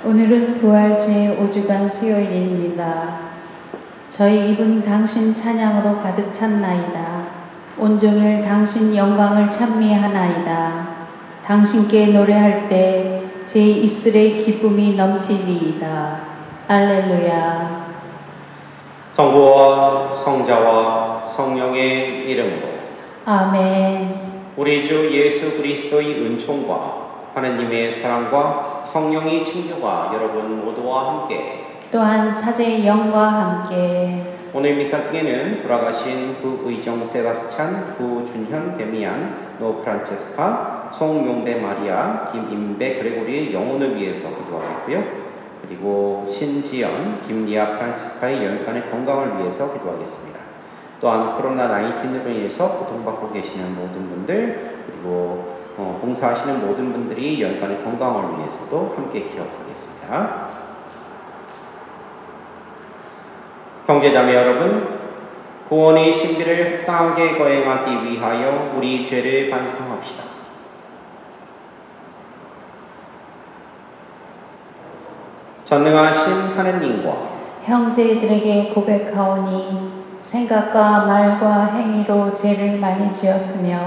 오늘은 부활 제5주간 수요일입니다. 저희 입은 당신 찬양으로 가득 찼나이다. 온종일 당신 영광을 찬미하나이다. 당신께 노래할 때 제 입술에 기쁨이 넘치리이다. 할렐루야. 성부와 성자와 성령의 이름으로 아멘. 우리 주 예수 그리스도의 은총과 하느님의 사랑과 성령의 친교가 여러분 모두와 함께 또한 사제의 영과 함께 오늘 미사 중에는 돌아가신 구의정 세바스찬, 구준현 데미안, 노 프란체스카, 송용배 마리아, 김임배 그레고리의 영혼을 위해서 기도하겠고요. 그리고 신지연, 김리아 프란치스카의 연간의 건강을 위해서 기도하겠습니다. 또한 코로나19으로 인해서 고통받고 계시는 모든 분들, 그리고 봉사하시는 모든 분들이 연간의 건강을 위해서도 함께 기억하겠습니다. 형제자매 여러분, 구원의 신비를 합당하게 거행하기 위하여 우리 죄를 반성합시다. 전능하신 하느님과 형제들에게 고백하오니 생각과 말과 행위로 죄를 많이 지었으며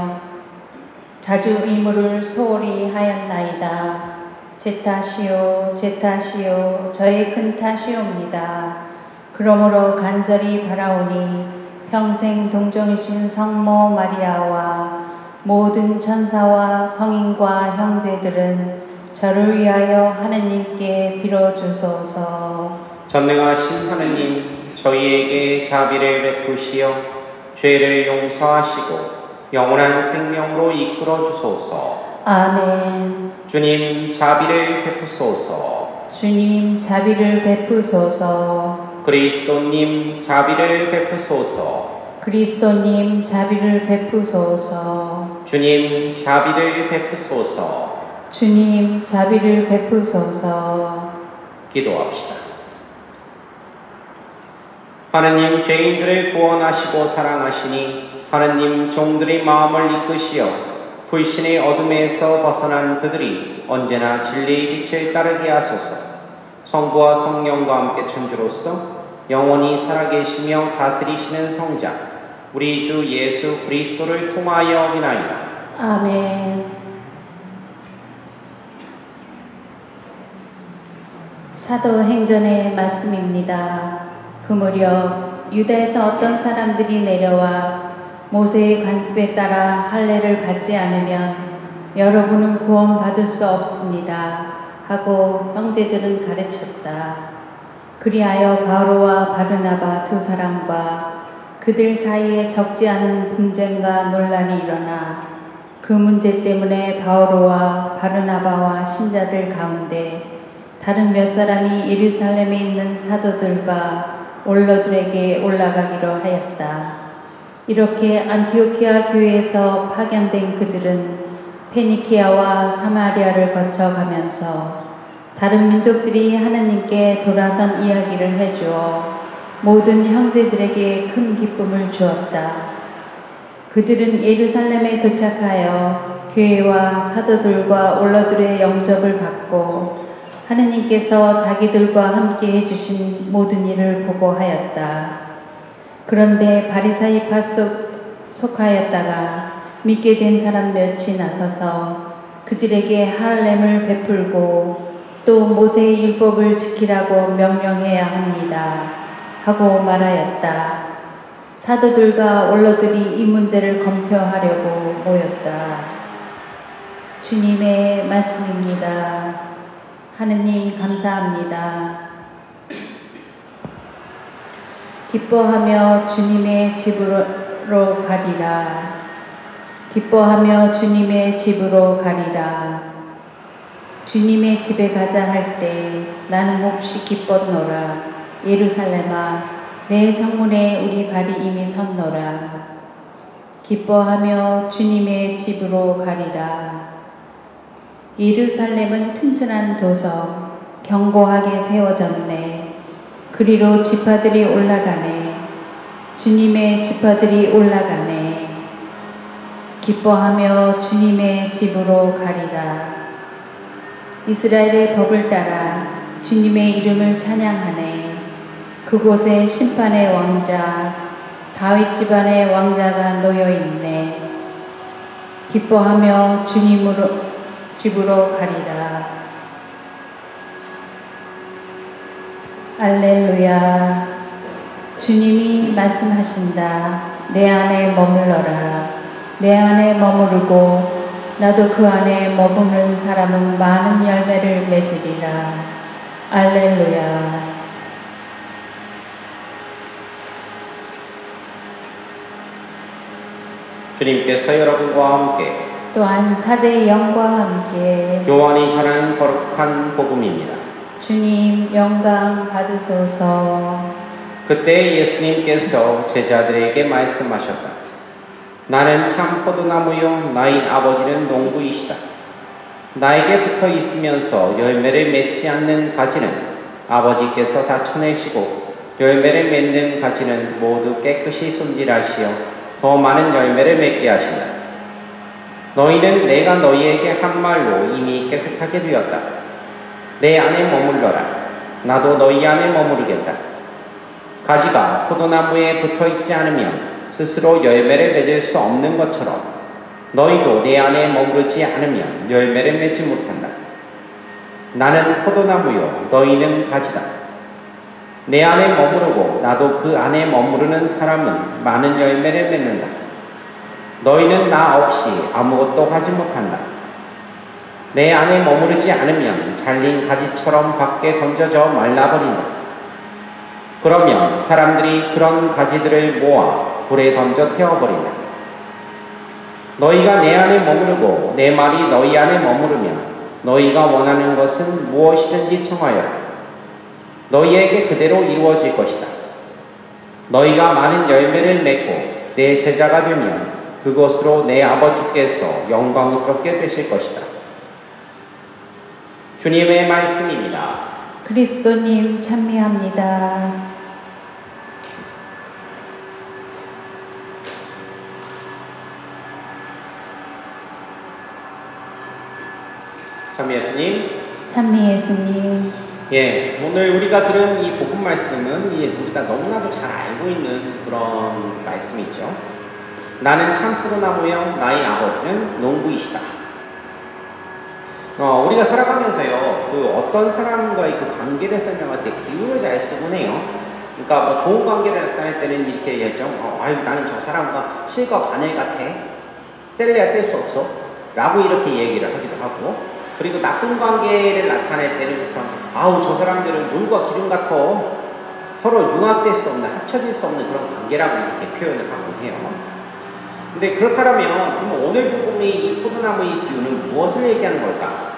자주 의무를 소홀히 하였나이다. 제 탓이요 제 탓이요 저의 큰 탓이옵니다. 그러므로 간절히 바라오니 평생 동정이신 성모 마리아와 모든 천사와 성인과 형제들은 저를 위하여 하느님께 빌어주소서. 전능하신 하느님, 저희에게 자비를 베푸시어 죄를 용서하시고 영원한 생명으로 이끌어 주소서. 아멘. 주님 자비를 베푸소서. 주님 자비를 베푸소서. 그리스도님 자비를 베푸소서. 그리스도님 자비를 베푸소서. 주님 자비를 베푸소서. 주님 자비를 베푸소서. 기도합시다. 하느님, 죄인들을 구원하시고 사랑하시니 하느님 종들의 마음을 이끄시어 불신의 어둠에서 벗어난 그들이 언제나 진리의 빛을 따르게 하소서. 성부와 성령과 함께 천주로서 영원히 살아계시며 다스리시는 성자 우리 주 예수 그리스도를 통하여 비나이다. 아멘. 사도행전의 말씀입니다. 그 무렵 유다에서 어떤 사람들이 내려와 모세의 관습에 따라 할례를 받지 않으면 여러분은 구원받을 수 없습니다 하고 형제들은 가르쳤다. 그리하여 바오로와 바르나바 두 사람과 그들 사이에 적지 않은 분쟁과 논란이 일어나 그 문제 때문에 바오로와 바르나바와 신자들 가운데 다른 몇 사람이 예루살렘에 있는 사도들과 원로들에게 올라가기로 하였다. 이렇게 안티오키아 교회에서 파견된 그들은 페니키아와 사마리아를 거쳐가면서 다른 민족들이 하느님께 돌아선 이야기를 해주어 모든 형제들에게 큰 기쁨을 주었다. 그들은 예루살렘에 도착하여 교회와 사도들과 원로들의 영접을 받고 하느님께서 자기들과 함께 해주신 모든 일을 보고하였다. 그런데 바리사이파 속하였다가 믿게 된 사람 몇이 나서서 그들에게 할례를 베풀고 또 모세의 율법을 지키라고 명령해야 합니다 하고 말하였다. 사도들과 원로들이 이 문제를 검토하려고 모였다. 주님의 말씀입니다. 하느님 감사합니다. 기뻐하며 주님의 집으로 가리라. 기뻐하며 주님의 집으로 가리라. 주님의 집에 가자 할 때 나는 몹시 기뻤노라. 예루살렘아, 내 성문에 우리 발이 이미 섰노라. 기뻐하며 주님의 집으로 가리라. 예루살렘은 튼튼한 도성, 견고하게 세워졌네. 그리로 지파들이 올라가네. 주님의 지파들이 올라가네. 기뻐하며 주님의 집으로 가리라. 이스라엘의 법을 따라 주님의 이름을 찬양하네. 그곳에 심판의 왕자 다윗 집안의 왕자가 놓여 있네. 기뻐하며 주님으로 집으로 가리라. 알렐루야. 주님이 말씀하신다. 내 안에 머물러라. 내 안에 머무르고 나도 그 안에 머무는 사람은 많은 열매를 맺으리라. 알렐루야. 주님께서 여러분과 함께 또한 사제의 영과 함께 요한이 전한 거룩한 복음입니다. 주님 영광 받으소서. 그때 예수님께서 제자들에게 말씀하셨다. 나는 참 포도나무요 나의 아버지는 농부이시다. 나에게 붙어 있으면서 열매를 맺지 않는 가지는 아버지께서 다 쳐내시고 열매를 맺는 가지는 모두 깨끗이 손질하시어 더 많은 열매를 맺게 하신다. 너희는 내가 너희에게 한 말로 이미 깨끗하게 되었다. 내 안에 머물러라. 나도 너희 안에 머무르겠다. 가지가 포도나무에 붙어 있지 않으면 스스로 열매를 맺을 수 없는 것처럼 너희도 내 안에 머무르지 않으면 열매를 맺지 못한다. 나는 포도나무요 너희는 가지다. 내 안에 머무르고 나도 그 안에 머무르는 사람은 많은 열매를 맺는다. 너희는 나 없이 아무것도 하지 못한다. 내 안에 머무르지 않으면 잘린 가지처럼 밖에 던져져 말라버린다. 그러면 사람들이 그런 가지들을 모아 불에 던져 태워버린다. 너희가 내 안에 머무르고 내 말이 너희 안에 머무르면 너희가 원하는 것은 무엇이든지 청하여라. 너희에게 그대로 이루어질 것이다. 너희가 많은 열매를 맺고 내 제자가 되면 그것으로 내 아버지께서 영광스럽게 되실 것이다. 주님의 말씀입니다. 그리스도님 찬미합니다. 참 예수님. 찬미 예수님. 오늘 우리가 들은 이 복음 말씀은 우리가 너무나도 잘 알고 있는 그런 말씀이죠. 나는 참 포도나무요 나의 아버지는 농부이시다. 우리가 살아가면서요 어떤 사람과의 그 관계를 설명할 때 비유를 잘 쓰곤 해요. 그러니까 뭐 좋은 관계를 나타낼 때는 이렇게 얘기하죠. 나는 저 사람과 실과 바늘 같아. 뗄래야 뗄 수 없어. 라고 이렇게 얘기를 하기도 하고, 그리고 나쁜 관계를 나타낼 때는 보통 저 사람들은 물과 기름 같아. 서로 융합될 수 없는, 합쳐질 수 없는 그런 관계라고 이렇게 표현을 하곤 해요. 근데 그렇다면 그럼 오늘 복음의 이 포도나무의 비유는 무엇을 얘기하는 걸까?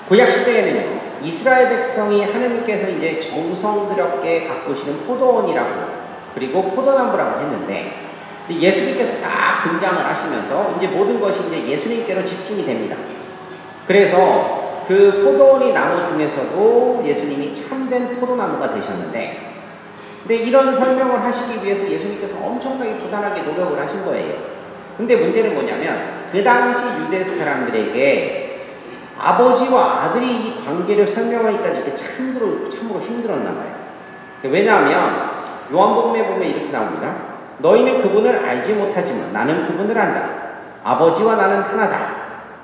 구약 시대에는요 이스라엘 백성이 하느님께서 이제 정성스럽게 가꾸시는 포도원이라고 그리고 포도나무라고 했는데, 예수님께서 딱 등장을 하시면서 이제 모든 것이 이제 예수님께로 집중이 됩니다. 그래서 그 포도원이 나무 중에서도 예수님이 참된 포도나무가 되셨는데, 근데 이런 설명을 하시기 위해서 예수님께서 엄청나게 부단하게 노력을 하신 거예요. 근데 문제는 뭐냐면 그 당시 유대 사람들에게 아버지와 아들이 이 관계를 설명하기까지 이렇게 참으로 힘들었나 봐요. 왜냐하면 요한복음에 보면 이렇게 나옵니다. 너희는 그분을 알지 못하지만 나는 그분을 안다. 아버지와 나는 하나다.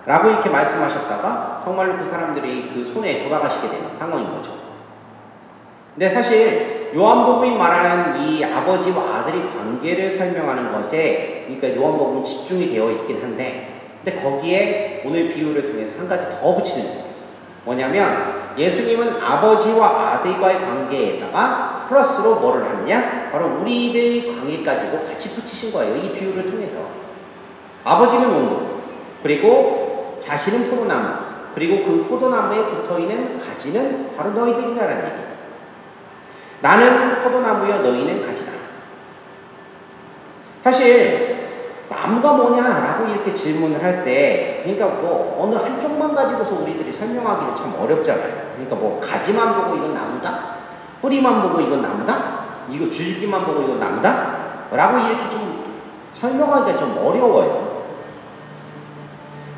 라고 이렇게 말씀하셨다가 정말로 그 사람들이 그 손에 돌아가시게 되는 상황인 거죠. 근데 사실 요한복음이 말하는 이 아버지와 아들의 관계를 설명하는 것에 그러니까 요한복음은 집중이 되어 있긴 한데, 근데 거기에 오늘 비유를 통해서 한 가지 더 붙이는 거예요. 뭐냐면 예수님은 아버지와 아들과의 관계에서가 플러스로 뭐를 하느냐? 바로 우리들 관계까지도 같이 붙이신 거예요. 이 비유를 통해서. 아버지는 농부, 그리고 자신은 포도나무, 그리고 그 포도나무에 붙어있는 가지는 바로 너희들이라는 얘기예요. 나는 포도나무여 너희는 가지다. 사실 나무가 뭐냐라고 이렇게 질문을 할 때, 그러니까 뭐 어느 한쪽만 가지고서 우리들이 설명하기는 참 어렵잖아요. 그러니까 뭐 가지만 보고 이건 나무다, 뿌리만 보고 이건 나무다, 이거 줄기만 보고 이건 나무다 라고 이렇게 좀 설명하기가 좀 어려워요.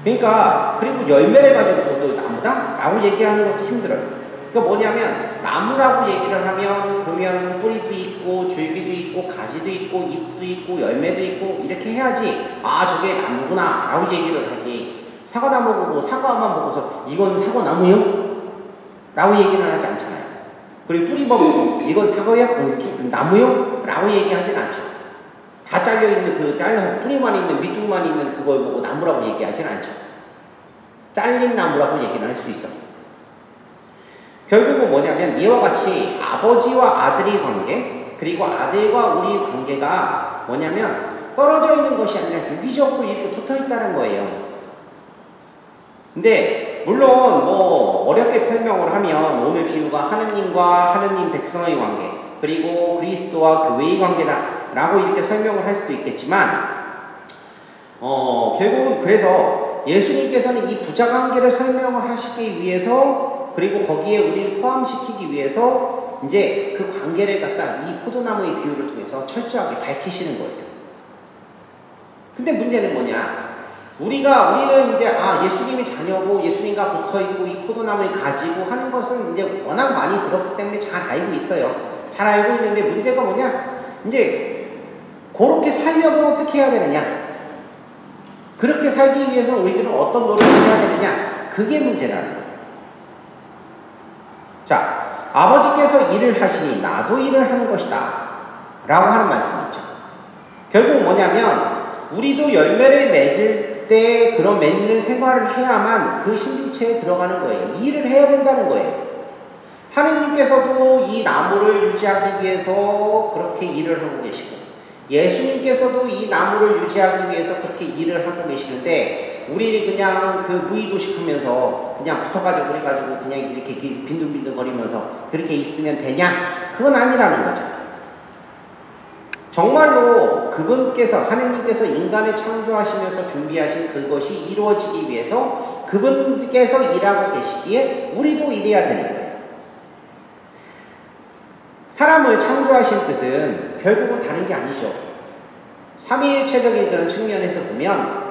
그러니까 그리고 열매를 가지고서도 나무다? 라고 얘기하는 것도 힘들어요. 그러니까 뭐냐면 나무라고 얘기를 하면 그러면 뿌리도 있고 줄기도 있고 가지도 있고 잎도 있고 열매도 있고 이렇게 해야지 아 저게 나무구나 라고 얘기를 하지. 사과나무 보고 사과만 보고서 이건 사과나무요? 라고 얘기는 하지 않잖아요. 그리고 뿌리 보고 이건 사과야? 나무요? 라고 얘기하지는 않죠. 다 잘려있는 뿌리만 있는 밑둥만 있는 그걸 보고 나무라고 얘기하지는 않죠. 잘린 나무라고 얘기는 할 수 있어. 결국은 뭐냐면 이와 같이 아버지와 아들의 관계 그리고 아들과 우리의 관계가 뭐냐면 떨어져 있는 것이 아니라 유기적으로 이렇게 붙어 있다는 거예요. 근데 물론 뭐 어렵게 설명을 하면 오늘 비유가 하느님과 하느님 백성의 관계 그리고 그리스도와 교회의 관계다 라고 이렇게 설명을 할 수도 있겠지만 결국은 그래서 예수님께서는 이 부자관계를 설명을 하시기 위해서 그리고 거기에 우리를 포함시키기 위해서 이제 그 관계를 갖다 이 포도나무의 비유를 통해서 철저하게 밝히시는 거예요. 근데 문제는 뭐냐? 우리는 이제 예수님이 자녀고 예수님과 붙어있고 이 포도나무를 가지고 하는 것은 이제 워낙 많이 들었기 때문에 잘 알고 있어요. 잘 알고 있는데 문제가 뭐냐? 이제 그렇게 살려면 어떻게 해야 되느냐? 그렇게 살기 위해서 우리들은 어떤 노력을 해야 되느냐? 그게 문제라는 거예요. 자, 아버지께서 일을 하시니 나도 일을 하는 것이다 라고 하는 말씀이죠. 결국 뭐냐면 우리도 열매를 맺을 때 그런 맺는 생활을 해야만 그 신비체에 들어가는 거예요. 일을 해야 된다는 거예요. 하느님께서도 이 나무를 유지하기 위해서 그렇게 일을 하고 계시고 예수님께서도 이 나무를 유지하기 위해서 그렇게 일을 하고 계시는데 우리는 그냥 그 무의도식하면서 그냥 붙어가지고 그래가지고 그냥 이렇게 빈둥빈둥 거리면서 그렇게 있으면 되냐? 그건 아니라는 거죠. 정말로 그분께서 하느님께서 인간을 창조하시면서 준비하신 그것이 이루어지기 위해서 그분께서 일하고 계시기에 우리도 일해야 되는 거예요. 사람을 창조하신 뜻은 결국은 다른 게 아니죠. 삼위일체적인 그런 측면에서 보면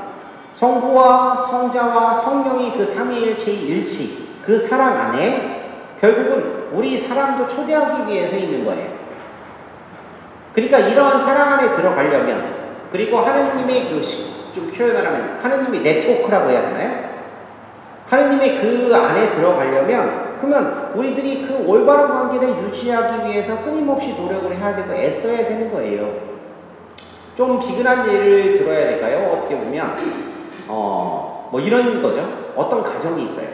성부와 성자와 성령이 그 삼위일체의 일치, 그 사랑 안에 결국은 우리 사람도 초대하기 위해서 있는 거예요. 그러니까 이러한 사랑 안에 들어가려면 그리고 하느님의 좀 표현을 하면 하느님의 네트워크라고 해야 되나요? 하느님의 그 안에 들어가려면 그러면 우리들이 그 올바른 관계를 유지하기 위해서 끊임없이 노력을 해야 되고 애써야 되는 거예요. 좀 비근한 예를 들어야 될까요? 어떻게 보면 뭐 이런 거죠. 어떤 가정이 있어요.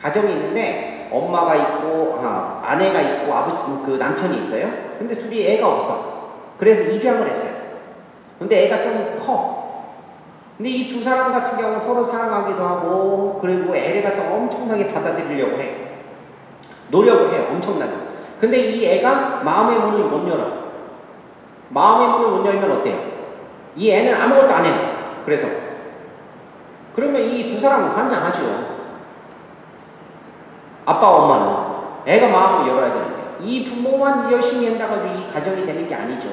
가정이 있는데 엄마가 있고 아내가 있고 아버지 그 남편이 있어요. 근데 둘이 애가 없어. 그래서 입양을 했어요. 근데 애가 좀 커. 근데 이 두 사람 같은 경우는 서로 사랑하기도 하고 그리고 애를 갖다 엄청나게 받아들이려고 해. 노력을 해요. 엄청나게. 근데 이 애가 마음의 문을 못 열어. 마음의 문을 못 열면 어때요? 이 애는 아무것도 안 해요. 그래서 그러면 이 두 사람은 환장하죠. 아빠와 엄마는 애가 마음을 열어야 되는데 이 부모만 열심히 한다고 이 가정이 되는 게 아니죠.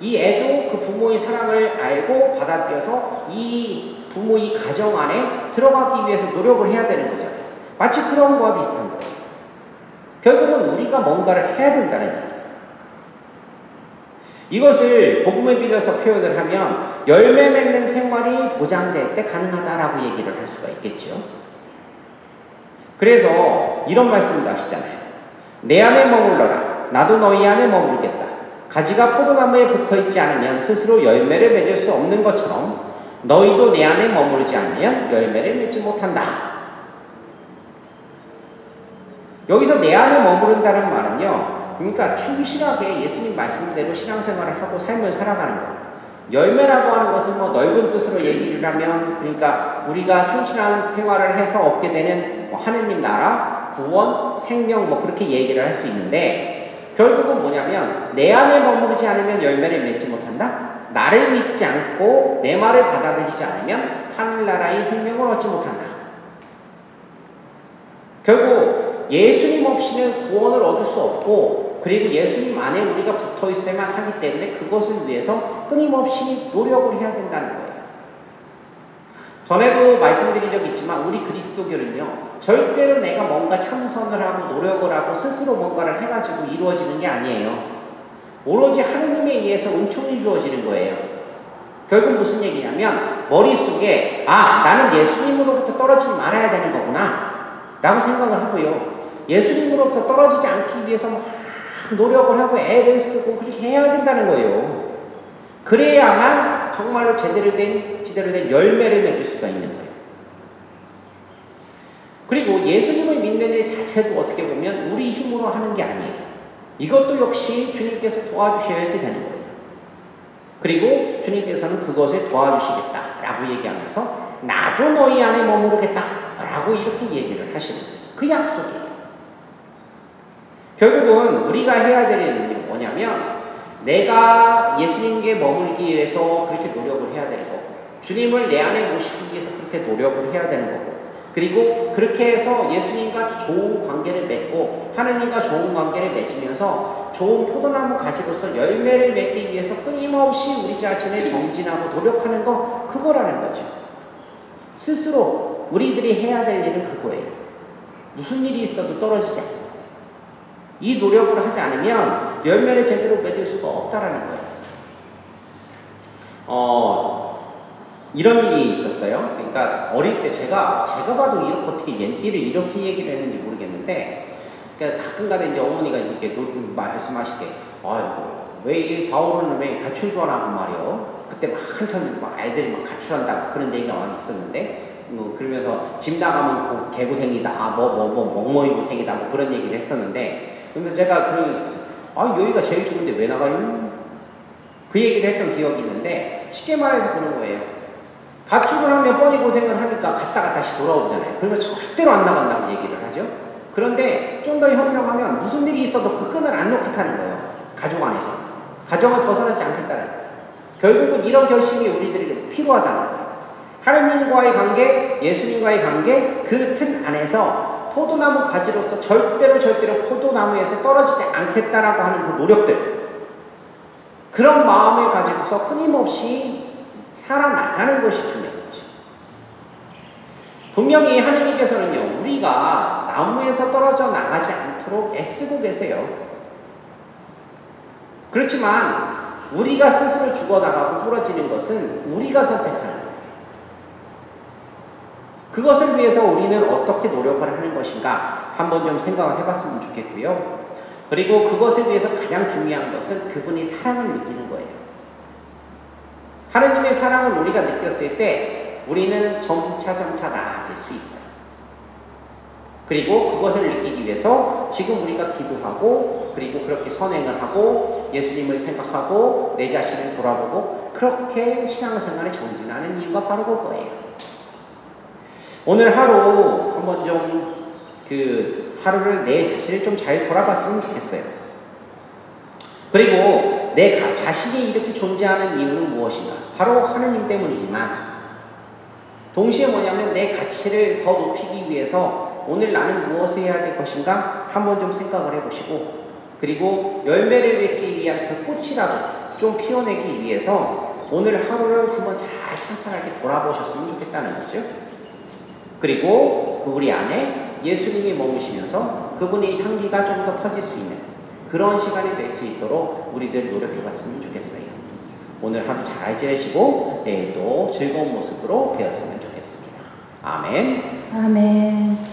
이 애도 그 부모의 사랑을 알고 받아들여서 이 부모의 가정 안에 들어가기 위해서 노력을 해야 되는 거잖아요. 마치 그런 거와 비슷한 거예요. 결국은 우리가 뭔가를 해야 된다는 얘기예요. 이것을 복음에 빌려서 표현을 하면 열매 맺는 생활이 보장될 때 가능하다라고 얘기를 할 수가 있겠죠. 그래서 이런 말씀도 하시잖아요. 내 안에 머물러라. 나도 너희 안에 머무르겠다. 가지가 포도나무에 붙어있지 않으면 스스로 열매를 맺을 수 없는 것처럼 너희도 내 안에 머무르지 않으면 열매를 맺지 못한다. 여기서 내 안에 머무른다는 말은요. 그러니까 충실하게 예수님 말씀대로 신앙생활을 하고 삶을 살아가는 거예요. 열매라고 하는 것은 뭐 넓은 뜻으로 얘기를 하면 그러니까 우리가 충실한 생활을 해서 얻게 되는 뭐 하느님 나라, 구원, 생명 뭐 그렇게 얘기를 할 수 있는데 결국은 뭐냐면 내 안에 머무르지 않으면 열매를 맺지 못한다. 나를 믿지 않고 내 말을 받아들이지 않으면 하늘나라의 생명을 얻지 못한다. 결국 예수님 없이는 구원을 얻을 수 없고 그리고 예수님 안에 우리가 붙어 있어야만 하기 때문에 그것을 위해서 끊임없이 노력을 해야 된다는 거예요. 전에도 말씀드린 적이 있지만 우리 그리스도교는요, 절대로 내가 뭔가 참선을 하고 노력을 하고 스스로 뭔가를 해가지고 이루어지는 게 아니에요. 오로지 하느님에 의해서 은총이 주어지는 거예요. 결국 무슨 얘기냐면 머릿속에 나는 예수님으로부터 떨어지지 말아야 되는 거구나 라고 생각을 하고요. 예수님으로부터 떨어지지 않기 위해서 막 노력을 하고 애를 쓰고 그렇게 해야 된다는 거예요. 그래야만 정말로 제대로 된 열매를 맺을 수가 있는 거예요. 그리고 예수님을 믿는 일 자체도 어떻게 보면 우리 힘으로 하는 게 아니에요. 이것도 역시 주님께서 도와주셔야지 되는 거예요. 그리고 주님께서는 그것을 도와주시겠다라고 얘기하면서 나도 너희 안에 머무르겠다라고 이렇게 얘기를 하시는 거예요. 그 약속이에요. 결국은 우리가 해야 될 일은 뭐냐면 내가 예수님께 머물기 위해서 그렇게 노력을 해야 되는 거고 주님을 내 안에 모시기 위해서 그렇게 노력을 해야 되는 거고 그리고 그렇게 해서 예수님과 좋은 관계를 맺고 하느님과 좋은 관계를 맺으면서 좋은 포도나무 가지로서 열매를 맺기 위해서 끊임없이 우리 자신을 정진하고 노력하는 거 그거라는 거죠. 스스로 우리들이 해야 될 일은 그거예요. 무슨 일이 있어도 떨어지지 않고 이 노력을 하지 않으면 열매를 제대로 맺을 수가 없다라는 거예요. 이런 일이 있었어요. 그러니까 어릴 때 제가 봐도 이렇게 어떻게 이렇게 얘기를 했는지 모르겠는데, 그러니까 가끔가다 이제 어머니가 이렇게 말씀하시게, 왜 이 바울은 왜 가출조하고 말이요. 그때 막 한참 막 애들이 막 가출한다 그런 얘기가 많이 있었는데, 그러면서 집 나가면 개고생이다, 멍멍이 고생이다, 뭐 그런 얘기를 했었는데, 그러면서 제가 여기가 제일 좋은데 왜 나가요? 그 얘기를 했던 기억이 있는데, 쉽게 말해서 그런 거예요. 가출을 하면 뻔히 고생을 하니까 갔다가 다시 돌아오잖아요. 그러면 절대로 안 나간다고 얘기를 하죠. 그런데 좀 더 현명하면 무슨 일이 있어도 그 끈을 안 놓겠다는 거예요. 가족 안에서. 가정을 벗어나지 않겠다는 거예요. 결국은 이런 결심이 우리들에게 필요하다는 거예요. 하느님과의 관계, 예수님과의 관계, 그 틀 안에서 포도나무 가지로서 절대로 포도나무에서 떨어지지 않겠다라고 하는 그 노력들, 그런 마음을 가지고서 끊임없이 살아나가는 것이 중요한 거죠. 분명히 하느님께서는요, 우리가 나무에서 떨어져 나가지 않도록 애쓰고 계세요. 그렇지만 우리가 스스로 죽어나가고 부러지는 것은 우리가 선택하는 거예요. 그것을 위해서 우리는 어떻게 노력을 하는 것인가 한번 좀 생각을 해봤으면 좋겠고요. 그리고 그것을 위해서 가장 중요한 것은 그분이 사랑을 느끼는 거예요. 하느님의 사랑을 우리가 느꼈을 때 우리는 점차 나아질 수 있어요. 그리고 그것을 느끼기 위해서 지금 우리가 기도하고 그리고 그렇게 선행을 하고 예수님을 생각하고 내 자신을 돌아보고 그렇게 신앙생활에 정진하는 이유가 바로 그거예요. 오늘 하루 한번 좀 하루를 내 자신을 좀 잘 돌아봤으면 좋겠어요. 그리고 내 자신이 이렇게 존재하는 이유는 무엇인가? 바로 하느님 때문이지만 동시에 뭐냐면 내 가치를 더 높이기 위해서 오늘 나는 무엇을 해야 될 것인가? 한번 좀 생각을 해보시고 그리고 열매를 맺기 위한 그 꽃이라도 좀 피워내기 위해서 오늘 하루를 한번 잘 찬찬하게 돌아보셨으면 좋겠다는 거죠. 그리고 우리 안에 예수님이 머무시면서 그분의 향기가 좀 더 퍼질 수 있는 그런 시간이 될 수 있도록 우리들 노력해봤으면 좋겠어요. 오늘 하루 잘 지내시고 내일도 즐거운 모습으로 되었으면 좋겠습니다. 아멘. 아멘.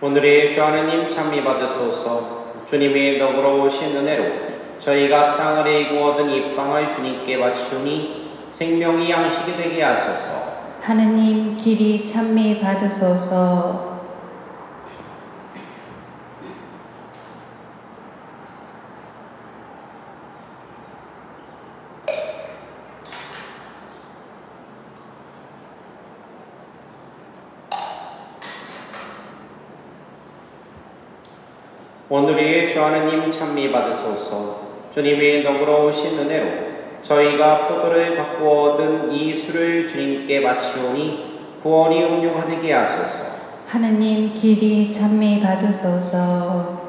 오늘의 주 하느님 찬미 받으소서. 주님의 너그러우신 은혜로 저희가 땅 아래 구워든 이 빵을 주님께 바치오니 생명이 양식이 되게 하소서. 하느님 길이 찬미 받으소서. 오늘의 주 하느님 찬미 받으소서. 주님의 너그러우신 은혜로 저희가 포도를 갖고 얻은 이 술을 주님께 바치오니 구원이 음료가 되게 하소서. 하느님 길이 찬미 받으소서.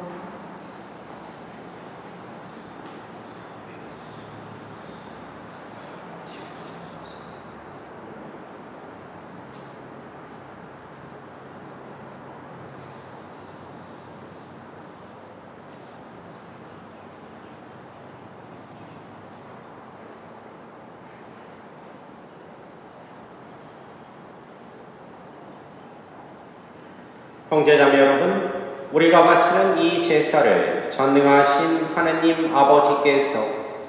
형제자매 여러분, 우리가 바치는 이 제사를 전능하신 하느님 아버지께서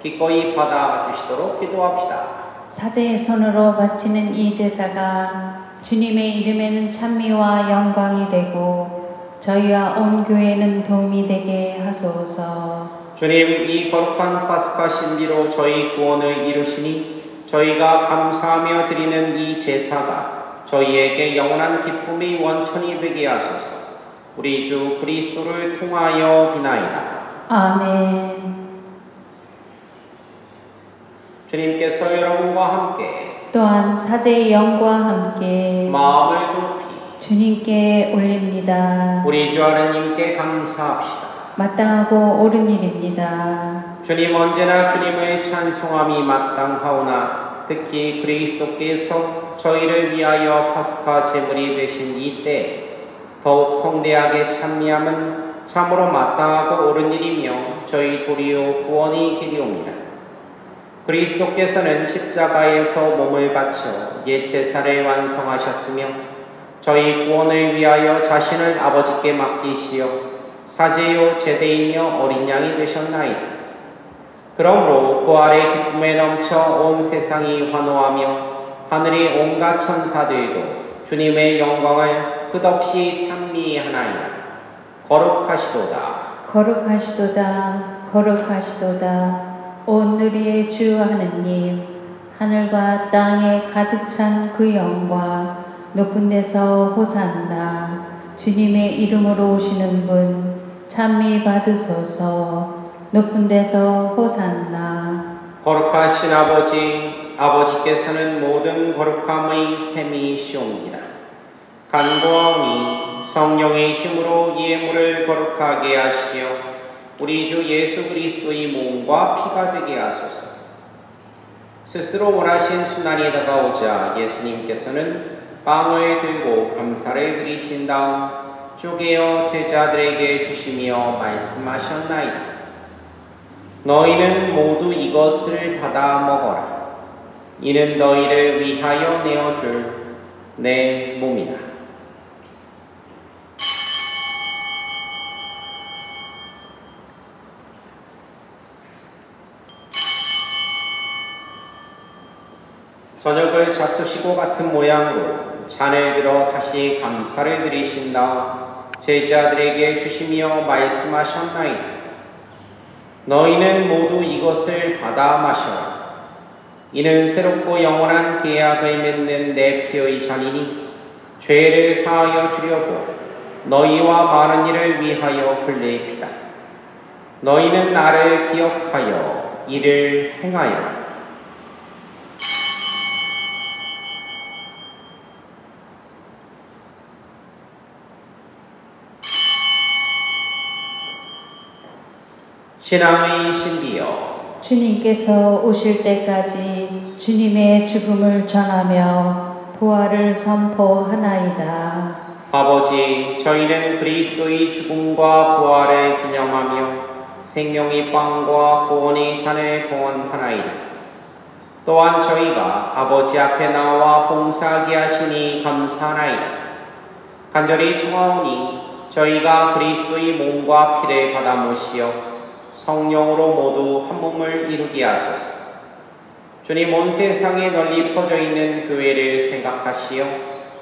기꺼이 받아주시도록 기도합시다. 사제의 손으로 바치는 이 제사가 주님의 이름에는 찬미와 영광이 되고 저희와 온 교회는 도움이 되게 하소서. 주님, 이 거룩한 파스카 신비로 저희 구원을 이루시니 저희가 감사하며 드리는 이 제사가 저희에게 영원한 기쁨의 원천이 되게 하소서. 우리 주 그리스도를 통하여 비나이다. 아멘. 주님께서 여러분과 함께 또한 사제의 영과 함께 마음을 높이 주님께 올립니다. 우리 주 하느님께 감사합시다. 마땅하고 옳은 일입니다. 주님, 언제나 주님을 찬송함이 마땅하오나 특히 그리스도께서 저희를 위하여 파스카 제물이 되신 이때 더욱 성대하게 찬미함은 참으로 마땅하고 옳은 일이며 저희 도리어 구원이 길이옵니다. 그리스도께서는 십자가에서 몸을 바쳐 옛 제사를 완성하셨으며 저희 구원을 위하여 자신을 아버지께 맡기시어 사제요 제대이며 어린 양이 되셨나이다. 그러므로 부활의 기쁨에 넘쳐 온 세상이 환호하며 하늘의 온갖 천사들도 주님의 영광을 끝없이 찬미하나이다. 거룩하시도다. 거룩하시도다. 거룩하시도다. 온 누리의 주 하느님, 하늘과 땅에 가득 찬 그 영광, 높은 데서 호산나. 주님의 이름으로 오시는 분 찬미 받으소서. 높은 데서 호산나. 거룩하신 아버지, 아버지께서는 모든 거룩함의 셈이시옵니다. 간구하오니 성령의 힘으로 예물을 거룩하게 하시어 우리 주 예수 그리스도의 몸과 피가 되게 하소서. 스스로 원하신 순환이 다가오자 예수님께서는 빵을 들고 감사를 드리신 다음 쪼개어 제자들에게 주시며 말씀하셨나이다. 너희는 모두 이것을 받아 먹어라. 이는 너희를 위하여 내어줄 내 몸이다. 저녁을 잡수시고 같은 모양으로 잔을 들어 다시 감사를 드리신 다음 제자들에게 주시며 말씀하셨나이다. 너희는 모두 이것을 받아 마셔라. 이는 새롭고 영원한 계약을 맺는 내 피의 잔이니 죄를 사하여 주려고 너희와 많은 이를 위하여 흘릴 피다. 너희는 나를 기억하여 이를 행하여라. 신앙의 신비여, 주님께서 오실 때까지 주님의 죽음을 전하며 부활을 선포하나이다. 아버지, 저희는 그리스도의 죽음과 부활을 기념하며 생명의 빵과 구원의 잔을 봉헌하나이다. 또한 저희가 아버지 앞에 나와 봉사하게 하시니 감사하나이다. 간절히 청하오니 저희가 그리스도의 몸과 피를 받아 모시어 성령으로 모두 한 몸을 이루게 하소서. 주님, 온 세상에 널리 퍼져 있는 교회를 생각하시어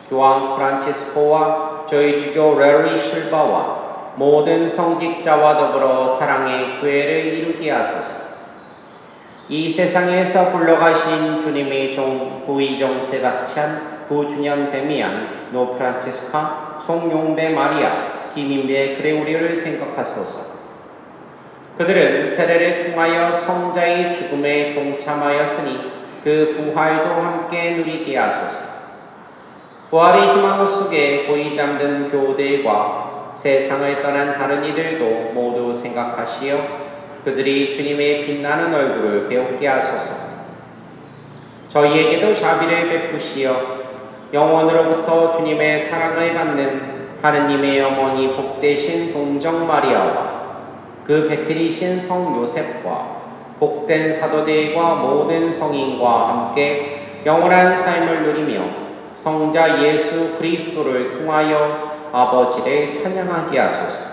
교황 프란치스코와 저희 주교 레리 실바와 모든 성직자와 더불어 사랑의 교회를 이루게 하소서. 이 세상에서 불러가신 주님의 종 부의종 세바스찬, 부준현 데미안, 노 프란치스카, 송용배 마리아, 김인배 그레고리를 생각하소서. 그들은 세례를 통하여 성자의 죽음에 동참하였으니 그 부활도 함께 누리게 하소서. 부활의 희망 속에 고이 잠든 교우들과 세상을 떠난 다른 이들도 모두 생각하시어 그들이 주님의 빛나는 얼굴을 배우게 하소서. 저희에게도 자비를 베푸시어 영원으로부터 주님의 사랑을 받는 하느님의 어머니 복되신 동정 마리아와 그 배필이신 성 요셉과 복된 사도들과 모든 성인과 함께 영원한 삶을 누리며 성자 예수 그리스도를 통하여 아버지를 찬양하게 하소서.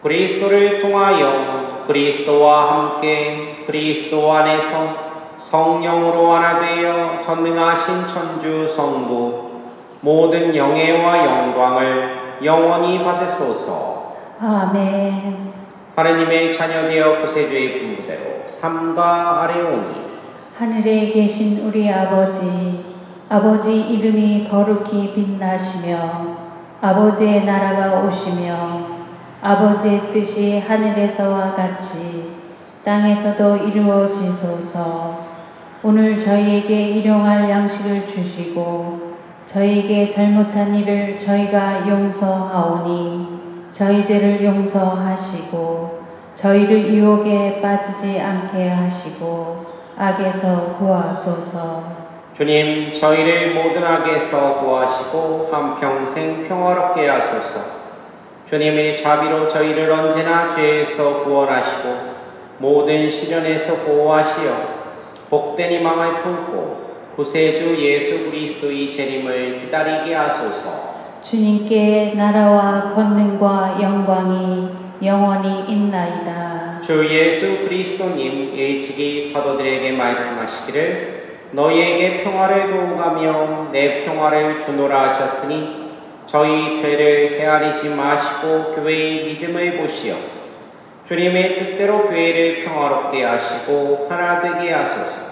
그리스도를 통하여 그리스도와 함께 그리스도 안에서 성령으로 하나 되어 전능하신 천주 성부 모든 영예와 영광을 영원히 받으소서. 아멘. 하느님의 자녀되어 구세주의 분부대로 삼가 아뢰오니 하늘에 계신 우리 아버지, 아버지 이름이 거룩히 빛나시며 아버지의 나라가 오시며 아버지의 뜻이 하늘에서와 같이 땅에서도 이루어지소서. 오늘 저희에게 일용할 양식을 주시고 저희에게 잘못한 일을 저희가 용서하오니 저희 죄를 용서하시고 저희를 유혹에 빠지지 않게 하시고 악에서 구하소서. 주님, 저희를 모든 악에서 구하시고 한평생 평화롭게 하소서. 주님의 자비로 저희를 언제나 죄에서 구원하시고 모든 시련에서 보호하시어 복된 희망을 품고 구세주 예수 그리스도의 재림을 기다리게 하소서. 주님께 나라와 권능과 영광이 영원히 있나이다. 주 예수 그리스도님 일찍이 사도들에게 말씀하시기를 너희에게 평화를 도우가며 내 평화를 주노라 하셨으니 저희 죄를 헤아리지 마시고 교회의 믿음을 보시어 주님의 뜻대로 교회를 평화롭게 하시고 하나 되게 하소서.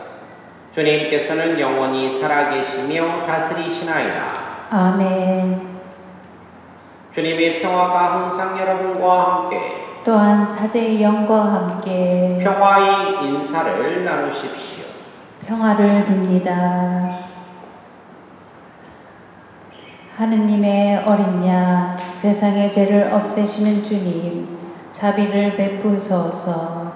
주님께서는 영원히 살아계시며 다스리시나이다. 아멘. 주님의 평화가 항상 여러분과 함께 또한 사제의 영과 함께 평화의 인사를 나누십시오. 평화를 빕니다. 하느님의 어린 양, 세상의 죄를 없애시는 주님, 자비를 베푸소서.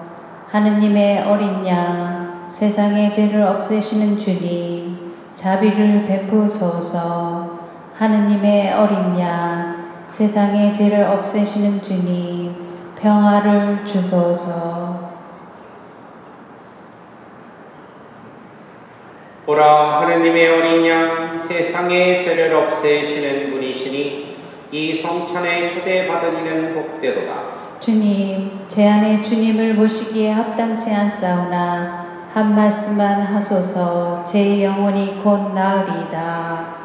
하느님의 어린 양, 세상의 죄를 없애시는 주님, 자비를 베푸소서. 하느님의 어린 양, 세상의 죄를 없애시는 주님, 평화를 주소서. 보라, 하느님의 어린 양, 세상의 죄를 없애시는 분이시니 이 성찬에 초대받은 이는 복되도다. 주님, 제 안에 주님을 모시기에 합당치 않사오나 한 말씀만 하소서. 제 영혼이 곧 나으리이다.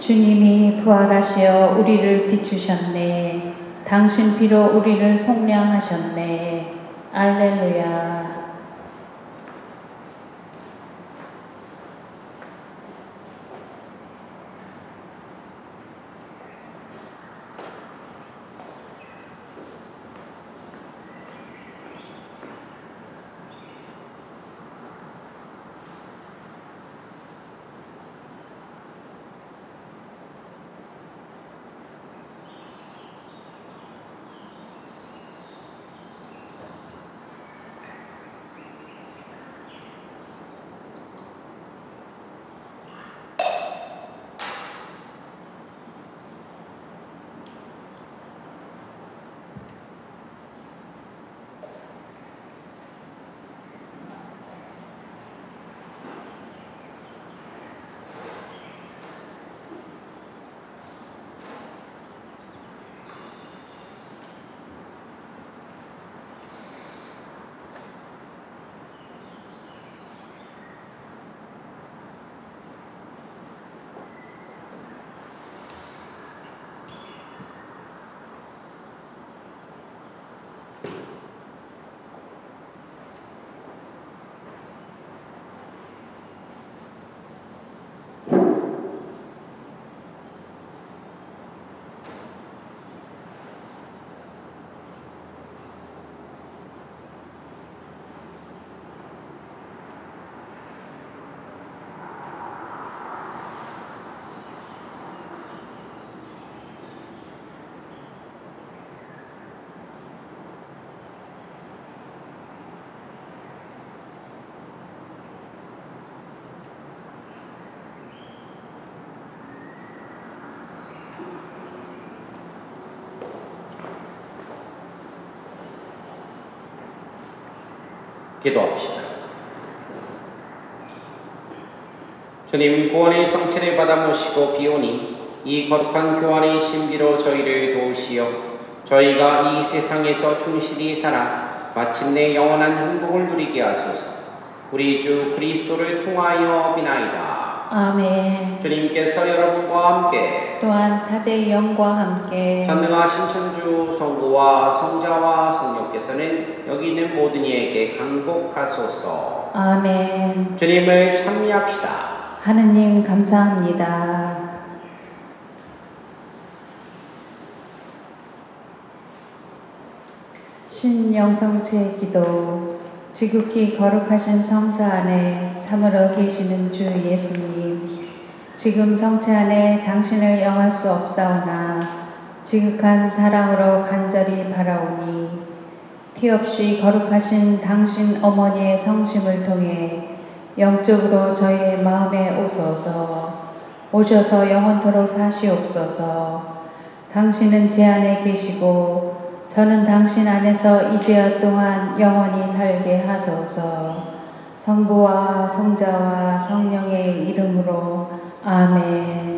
주님이 부활하시어 우리를 비추셨네. 당신 피로 우리를 속량하셨네. 알렐루야. 기도합시다. 주님, 구원의 성체를 받아 모시고 비오니 이 거룩한 교환의 신비로 저희를 도우시어 저희가 이 세상에서 충실히 살아 마침내 영원한 행복을 누리게 하소서. 우리 주 그리스도를 통하여 비나이다. 아멘. 주님께서 여러분과 함께 또한 사제의 영과 함께 전능하신 천주 성부와 성자와 성령께서는 여기 있는 모든 이에게 강복하소서. 아멘. 주님을 찬미합시다. 하느님 감사합니다. 신영성체 기도. 지극히 거룩하신 성사 안에 참으로 계시는 주 예수님, 지금 성체 안에 당신을 영할 수 없사오나 지극한 사랑으로 간절히 바라오니 티 없이 거룩하신 당신 어머니의 성심을 통해 영적으로 저희의 마음에 오셔서 영원토록 사시옵소서. 당신은 제 안에 계시고 저는 당신 안에서 이제와 또한 영원히 살게 하소서. 성부와 성자와 성령의 이름으로 아멘.